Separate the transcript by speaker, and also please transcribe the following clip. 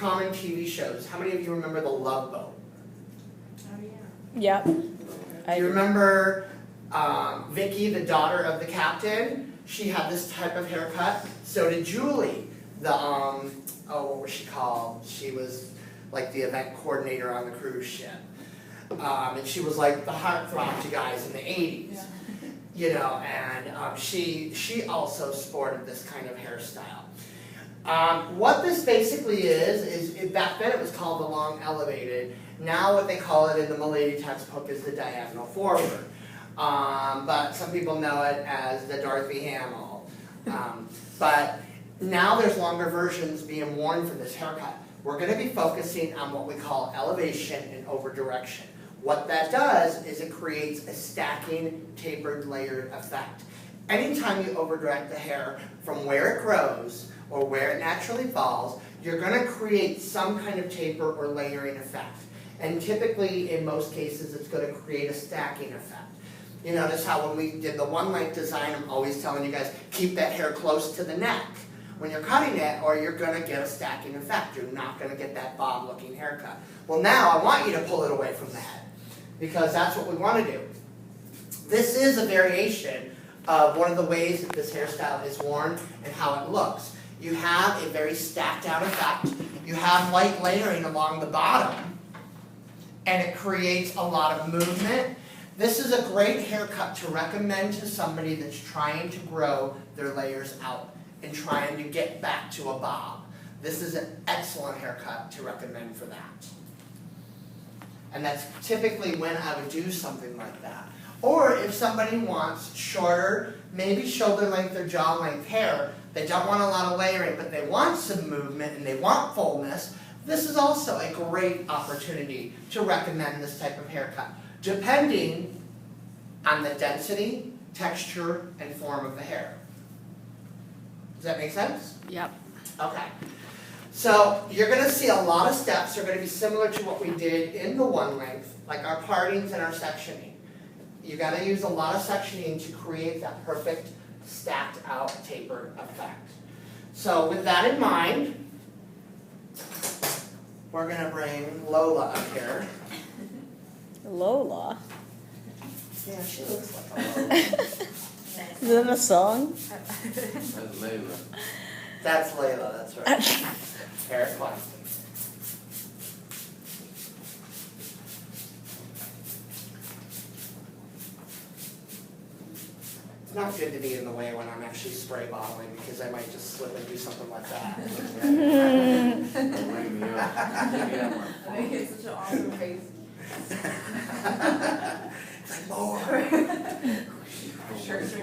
Speaker 1: common TV shows. How many of you remember The Love Boat?
Speaker 2: Oh, yeah.
Speaker 3: Yep.
Speaker 1: Do you remember Vicky, the daughter of the captain? She had this type of haircut. So did Julie, the what was she called? She was like the event coordinator on the cruise ship. And she was like the heartthrob to guys in the 80s.
Speaker 2: Yeah.
Speaker 1: You know, and she also sported this kind of hairstyle. What this basically is back then it was called the long elevated. Now what they call it in the Milady textbook is the diagonal forward. But some people know it as the Dorothy Hamill. But now there's longer versions being worn for this haircut. We're going to be focusing on what we call elevation and over direction. What that does is it creates a stacking, tapered, layered effect. Anytime you over direct the hair from where it grows or where it naturally falls, you're going to create some kind of taper or layering effect. And typically, in most cases, it's going to create a stacking effect. You notice how when we did the one length design, I'm always telling you guys, keep that hair close to the neck when you're cutting it, or you're going to get a stacking effect. You're not going to get that bob looking haircut. Well, now I want you to pull it away from the head, because that's what we want to do. This is a variation of one of the ways that this hairstyle is worn and how it looks. You have a very stacked out effect. You have light layering along the bottom, and it creates a lot of movement. This is a great haircut to recommend to somebody that's trying to grow their layers out and trying to get back to a bob. This is an excellent haircut to recommend for that. And that's typically when I would do something like that. Or if somebody wants shorter, maybe shoulder length or jaw length hair, they don't want a lot of layering, but they want some movement and they want fullness, this is also a great opportunity to recommend this type of haircut, depending on the density, texture, and form of the hair. Does that make sense?
Speaker 3: Yep.
Speaker 1: Okay. So you're going to see a lot of steps are going to be similar to what we did in the one length, like our partings and our sectioning. You got to use a lot of sectioning to create that perfect stacked out tapered effect. So with that in mind, we're going to bring Lola up here.
Speaker 3: Lola.
Speaker 1: Yeah, she looks like a Lola.
Speaker 3: Is that a song?
Speaker 4: That's Layla.
Speaker 1: That's Layla, that's right. Eric Clapton. It's not good to be in the way when I'm actually spray bottling, because I might just slip and do something like that.
Speaker 4: Don't ring me up.
Speaker 2: I think it's such an awesome face.
Speaker 1: It's like more.
Speaker 2: Shirts are